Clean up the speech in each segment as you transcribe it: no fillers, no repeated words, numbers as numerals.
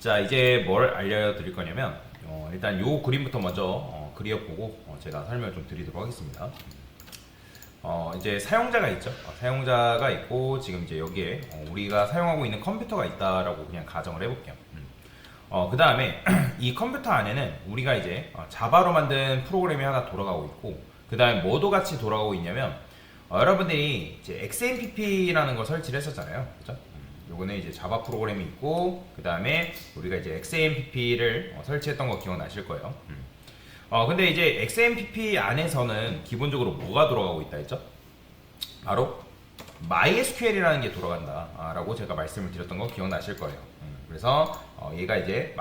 자, 이제 뭘 알려드릴 거냐면 일단 요 그림부터 먼저 그려보고 제가 설명을 좀 드리도록 하겠습니다. 이제 사용자가 있죠. 사용자가 있고 지금 이제 여기에 우리가 사용하고 있는 컴퓨터가 있다라고 그냥 가정을 해볼게요. 그 다음에 이 컴퓨터 안에는 우리가 이제 자바로 만든 프로그램이 하나 돌아가고 있고, 그 다음에 뭐도 같이 돌아가고 있냐면 여러분들이 이제 XAMPP라는 걸 설치를 했었잖아요. 그죠? 요거는 이제 자바 프로그램이 있고, 그 다음에 우리가 이제 XAMPP를 설치했던 거 기억나실 거예요. 근데 이제 XAMPP 안에서는 기본적으로 뭐가 돌아가고 있다 했죠? 바로 MySQL이라는 게 돌아간다 라고 제가 말씀을 드렸던 거 기억나실 거예요. 그래서 얘가 이제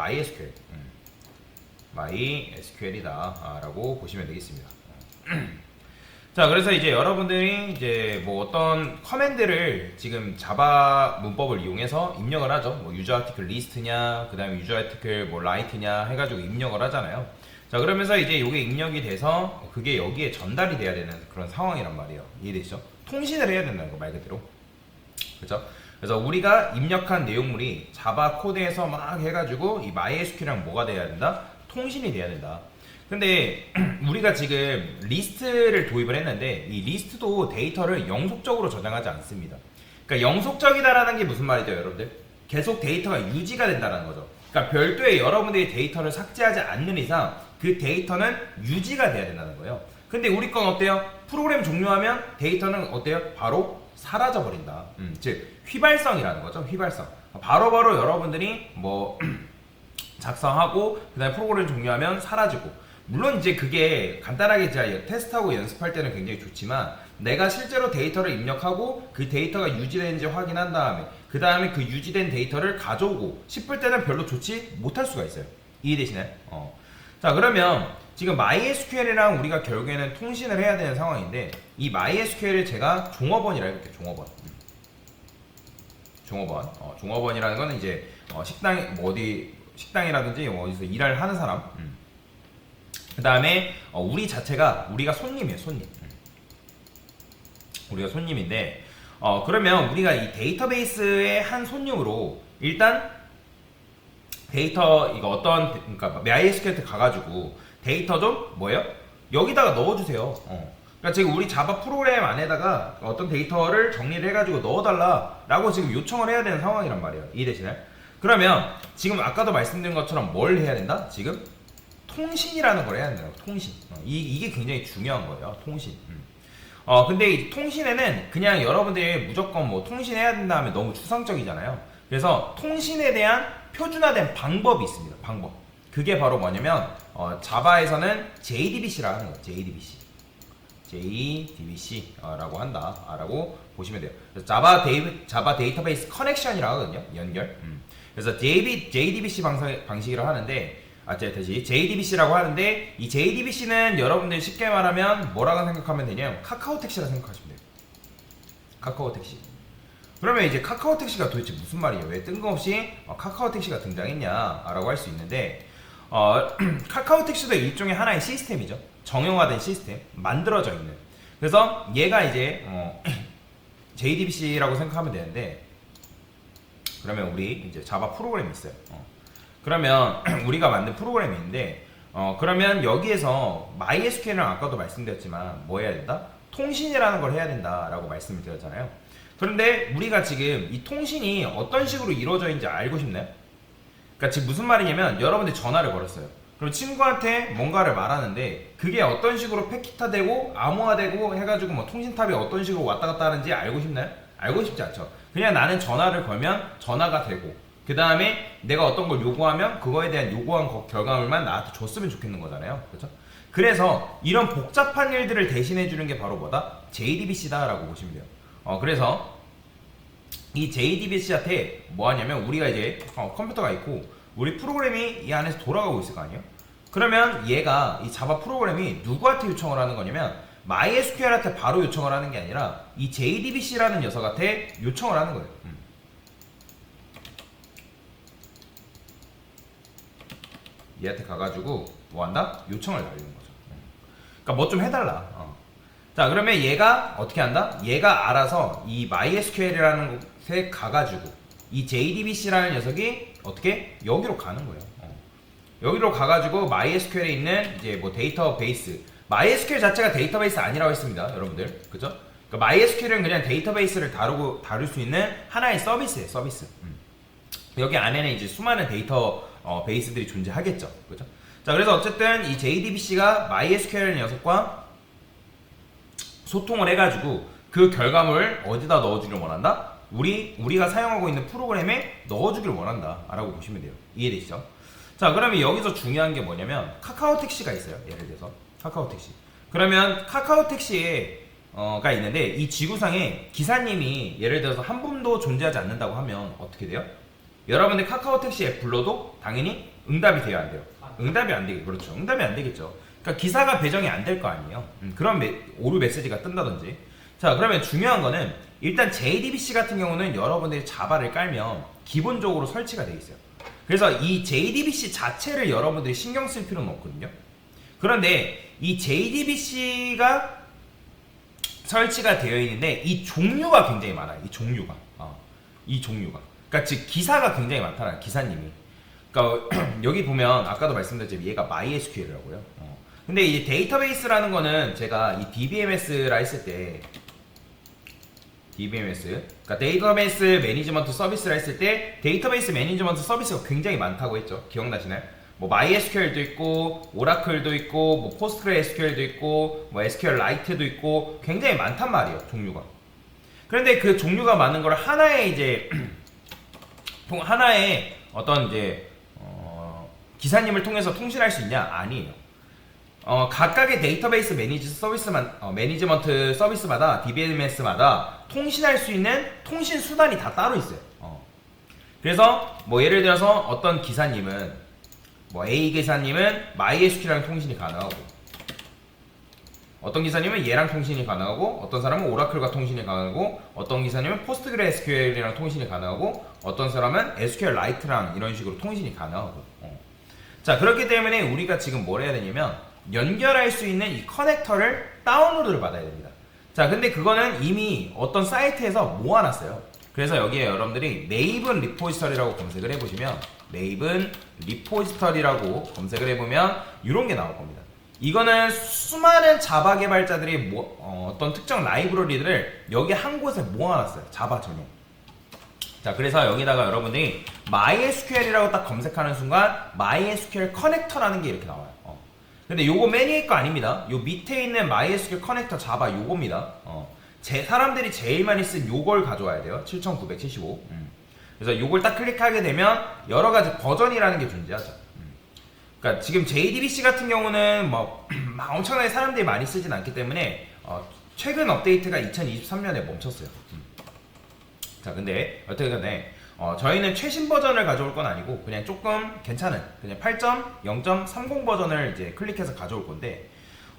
MySQL이다 라고 보시면 되겠습니다. 자, 그래서 이제 여러분들이 이제 뭐 어떤 커맨드를 지금 자바 문법을 이용해서 입력을 하죠. 뭐 유저 아티클 리스트냐, 그 다음에 유저 아티클 뭐 라이트냐 해가지고 입력을 하잖아요. 자, 그러면서 이제 이게 입력이 돼서 그게 여기에 전달이 돼야 되는 그런 상황이란 말이에요. 이해되시죠? 통신을 해야 된다는 거 말 그대로. 그죠? 그래서 우리가 입력한 내용물이 자바 코드에서 막 해가지고 이 MySQL이랑 뭐가 돼야 된다? 통신이 돼야 된다. 근데 우리가 지금 리스트를 도입을 했는데 이 리스트도 데이터를 영속적으로 저장하지 않습니다. 그러니까 영속적이다라는 게 무슨 말이죠, 여러분들? 계속 데이터가 유지가 된다는 거죠. 그러니까 별도의 여러분들이 데이터를 삭제하지 않는 이상 그 데이터는 유지가 돼야 된다는 거예요. 근데 우리 건 어때요? 프로그램 종료하면 데이터는 어때요? 바로 사라져 버린다. 즉 휘발성이라는 거죠. 휘발성. 바로바로 여러분들이 뭐 작성하고 그다음에 프로그램 종료하면 사라지고, 물론 이제 그게 간단하게 제가 테스트하고 연습할 때는 굉장히 좋지만 내가 실제로 데이터를 입력하고 그 데이터가 유지되는지 확인한 다음에 그 다음에 그 유지된 데이터를 가져오고 싶을 때는 별로 좋지 못할 수가 있어요. 이해되시나요? 자, 그러면 지금 MySQL이랑 우리가 결국에는 통신을 해야 되는 상황인데 이 MySQL을 제가 종업원이라 해볼게요. 종업원이라는 거는 이제 식당 뭐 어디 식당이라든지 어디서 일을 하는 사람. 그 다음에 우리 자체가 우리가 손님이에요. 우리가 손님인데 그러면 우리가 이 데이터베이스의 한 손님으로 일단 데이터 이거 어떤 그러니까 MySQL 가가지고 데이터 좀 뭐예요? 여기다가 넣어주세요. 그러니까 지금 우리 자바 프로그램 안에다가 어떤 데이터를 정리를 해가지고 넣어달라라고 지금 요청을 해야 되는 상황이란 말이에요. 이해되시나요? 그러면 지금 아까도 말씀드린 것처럼 뭘 해야 된다? 지금 통신이라는 걸 해야 된다고. 통신. 이게 굉장히 중요한 거예요. 통신. 근데 이 통신에는 그냥 여러분들이 무조건 뭐 통신해야 된다 하면 너무 추상적이잖아요. 그래서 통신에 대한 표준화된 방법이 있습니다. 방법. 그게 바로 뭐냐면 자바에서는 JDBC라고 하는 거예요. JDBC라고 한다라고 보시면 돼요. 자바 데이터베이스 커넥션이라고 하거든요. 연결. 그래서 JDBC 방식이라고 하는데 다시 JDBC라고 하는데 이 JDBC는 여러분들 쉽게 말하면 뭐라고 생각하면 되냐면 카카오택시라 생각하시면 돼요. 카카오택시. 그러면 이제 카카오택시가 도대체 무슨 말이에요? 왜 뜬금없이 카카오택시가 등장했냐라고 할 수 있는데 카카오택시도 일종의 하나의 시스템이죠. 정형화된 시스템, 만들어져 있는. 그래서 얘가 이제 JDBC라고 생각하면 되는데, 그러면 우리 이제 자바 프로그램이 있어요. 그러면 우리가 만든 프로그램이 있는데 그러면 여기에서 MySQL이랑 아까도 말씀드렸지만 뭐 해야 된다? 통신이라는 걸 해야 된다라고 말씀을 드렸잖아요. 그런데 우리가 지금 이 통신이 어떤 식으로 이루어져 있는지 알고 싶나요? 그러니까 지금 무슨 말이냐면 여러분들이 전화를 걸었어요. 그럼 친구한테 뭔가를 말하는데 그게 어떤 식으로 패킷화되고 암호화되고 해가지고 뭐 통신탑이 어떤 식으로 왔다 갔다 하는지 알고 싶나요? 알고 싶지 않죠. 그냥 나는 전화를 걸면 전화가 되고 그 다음에 내가 어떤 걸 요구하면 그거에 대한 요구한 결과물만 나한테 줬으면 좋겠는 거잖아요. 그렇죠? 그래서 이런 복잡한 일들을 대신해 주는 게 바로 뭐다? JDBC다라고 보시면 돼요. 그래서 이 JDBC한테 뭐 하냐면 우리가 이제 컴퓨터가 있고 우리 프로그램이 이 안에서 돌아가고 있을 거 아니에요? 그러면 얘가 이 자바 프로그램이 누구한테 요청을 하는 거냐면 MySQL한테 바로 요청을 하는 게 아니라 이 JDBC라는 녀석한테 요청을 하는 거예요. 얘한테 가가지고 뭐 한다? 요청을 날리는 거죠. 그러니까 뭐 좀 해달라. 자, 그러면 얘가 어떻게 한다? 얘가 알아서 이 MySQL이라는 곳에 가가지고 이 JDBC라는 녀석이 어떻게 여기로 가는 거예요. 여기로 가가지고 MySQL에 있는 이제 뭐 데이터베이스, MySQL 자체가 데이터베이스 아니라고 했습니다, 여러분들, 그죠? 그러니까 MySQL은 그냥 데이터베이스를 다룰 수 있는 하나의 서비스예요, 서비스. 여기 안에는 이제 수많은 데이터 베이스들이 존재하겠죠, 그죠? 자, 그래서 어쨌든 이 JDBC가 MySQL 녀석과 소통을 해가지고 그 결과물을 어디다 넣어주기를 원한다? 우리가 사용하고 있는 프로그램에 넣어주기를 원한다 라고 보시면 돼요. 이해되시죠? 자, 그러면 여기서 중요한 게 뭐냐면 카카오 택시가 있어요. 예를 들어서 카카오 택시. 그러면 카카오 택시에 가 있는데 이 지구상에 기사님이 예를 들어서 한 분도 존재하지 않는다고 하면 어떻게 돼요? 여러분들 카카오 택시 앱 불러도 당연히 응답이 돼요, 안 돼요? 응답이 안 되겠죠. 그렇죠. 응답이 안 되겠죠. 그러니까 기사가 배정이 안 될 거 아니에요. 그런 오류 메시지가 뜬다든지. 자, 그러면 중요한 거는 일단 JDBC 같은 경우는 여러분들이 자바를 깔면 기본적으로 설치가 되어 있어요. 그래서 이 JDBC 자체를 여러분들이 신경 쓸 필요는 없거든요. 그런데 이 JDBC가 설치가 되어 있는데 이 종류가 굉장히 많아요. 이 종류가. 그러니까 즉 기사가 굉장히 많다는 기사님이. 그러니까 여기 보면 아까도 말씀드렸지만 얘가 MySQL이라고요. 근데 이제 데이터베이스라는 거는 제가 이 DBMS라 했을 때 그러니까 데이터베이스 매니지먼트 서비스라 했을 때 데이터베이스 매니지먼트 서비스가 굉장히 많다고 했죠. 기억나시나요? 뭐 MySQL도 있고 오라클도 있고 뭐 PostgreSQL도 있고 뭐 SQLite도 있고 굉장히 많단 말이에요, 종류가. 그런데 그 종류가 많은 걸 하나의 이제 하나의 어떤 이제 기사님을 통해서 통신할 수 있냐? 아니에요. 각각의 데이터베이스 매니지먼트 서비스마다 DBMS마다 통신할 수 있는 통신 수단이 다 따로 있어요. 그래서 뭐 예를 들어서 어떤 기사님은 뭐 A 기사님은 MySQL이랑 통신이 가능하고 어떤 기사님은 얘랑 통신이 가능하고 어떤 사람은 오라클과 통신이 가능하고 어떤 기사님은 PostgreSQL이랑 통신이 가능하고 어떤 사람은 SQLite랑 이런 식으로 통신이 가능하고 자, 그렇기 때문에 우리가 지금 뭘 해야 되냐면 연결할 수 있는 이 커넥터를 다운로드를 받아야 됩니다. 자, 근데 그거는 이미 어떤 사이트에서 모아놨어요. 그래서 여기에 여러분들이 네이븐 리포지터리라고 검색을 해보시면 네이븐 리포지터리라고 검색을 해보면 이런 게 나올 겁니다. 이거는 수많은 자바 개발자들이 어떤 특정 라이브러리들을 여기 한 곳에 모아놨어요. 자바 전용. 자, 그래서 여기다가 여러분들이 MySQL이라고 딱 검색하는 순간 MySQL 커넥터라는 게 이렇게 나와요. 근데 요거 맨 위에 거 아닙니다. 요 밑에 있는 MySQL 커넥터 자바 요겁니다. 사람들이 제일 많이 쓴 요걸 가져와야 돼요. 7975. 그래서 요걸 딱 클릭하게 되면 여러 가지 버전이라는 게 존재하죠. 그러니까 지금 JDBC 같은 경우는 막 엄청나게 사람들이 많이 쓰진 않기 때문에 최근 업데이트가 2023년에 멈췄어요. 자, 근데 어떻게 간에 저희는 최신 버전을 가져올 건 아니고 그냥 조금 괜찮은 그냥 8.0.30 버전을 이제 클릭해서 가져올 건데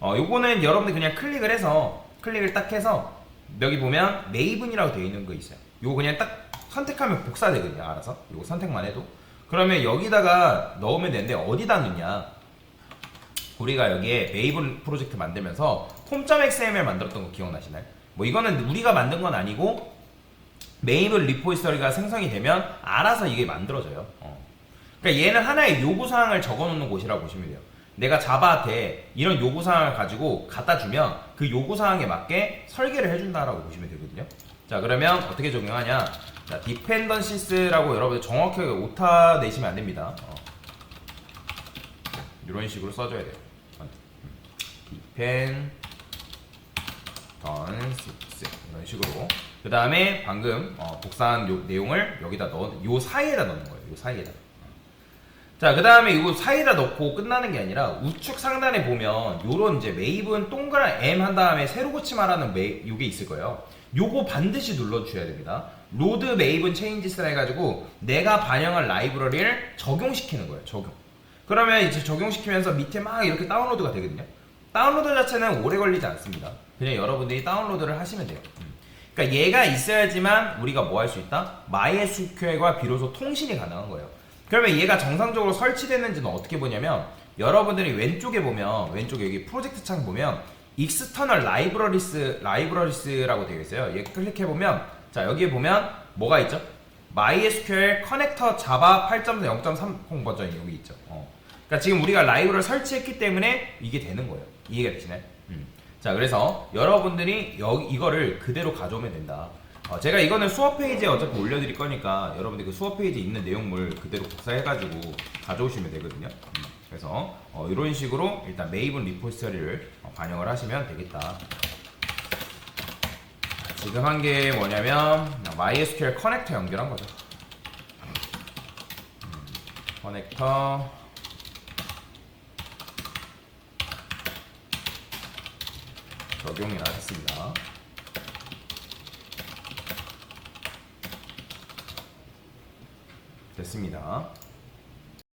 요거는 여러분들 그냥 클릭을 딱 해서 여기 보면 네이븐이라고 되어 있는 거 있어요. 요거 그냥 딱 선택하면 복사되거든요. 알아서 요거 선택만 해도. 그러면 여기다가 넣으면 되는데 어디다 넣냐? 우리가 여기에 네이븐 프로젝트 만들면서 폼.xml 만들었던 거 기억나시나요? 뭐 이거는 우리가 만든 건 아니고 네이븐 리포지터리가 생성이 되면 알아서 이게 만들어져요. 그러니까 얘는 하나의 요구사항을 적어놓는 곳이라고 보시면 돼요. 내가 자바한테 이런 요구사항을 가지고 갖다 주면 그 요구사항에 맞게 설계를 해준다라고 보시면 되거든요. 자, 그러면 어떻게 적용하냐? 자, dependencies라고 여러분들 정확하게 오타 내시면 안 됩니다. 이런 식으로 써줘야 돼요. dependencies 이런 식으로. 그 다음에 방금 복사한 요 내용을 여기다 요 사이에다 넣는 거예요. 요 사이에다. 자, 그 다음에 이거 사이에다 넣고 끝나는 게 아니라 우측 상단에 보면 요런 이제 메이븐 동그란 M 한 다음에 세로 고치마라는 요게 있을 거예요. 요거 반드시 눌러주셔야 됩니다. 로드 메이븐 체인지스라 해가지고 내가 반영한 라이브러리를 적용시키는 거예요. 적용. 그러면 이제 적용시키면서 밑에 막 이렇게 다운로드가 되거든요. 다운로드 자체는 오래 걸리지 않습니다. 그냥 여러분들이 다운로드를 하시면 돼요. 그러니까 얘가 있어야지만 우리가 뭐 할 수 있다? MySQL과 비로소 통신이 가능한 거예요. 그러면 얘가 정상적으로 설치됐는지는 어떻게 보냐면 여러분들이 왼쪽에 보면 왼쪽 여기 프로젝트 창 보면 External Libraries라고 되어 있어요. 얘 클릭해 보면 자, 여기에 보면 뭐가 있죠? MySQL 커넥터 자바 8.4 0.30 버전이 여기 있죠. 그러니까 지금 우리가 라이브를 설치했기 때문에 이게 되는 거예요. 이해가 되시나요? 자, 그래서 여러분들이 이거를 그대로 가져오면 된다. 제가 이거는 수업 페이지에 어차피 올려드릴 거니까 여러분들 그 수업 페이지에 있는 내용물 그대로 복사해가지고 가져오시면 되거든요. 그래서 이런 식으로 일단 메이븐 리포지터리를 반영을 하시면 되겠다. 지금 한 게 뭐냐면 MySQL 커넥터 연결한 거죠. 커넥터 적용이라 했습니다. 됐습니다.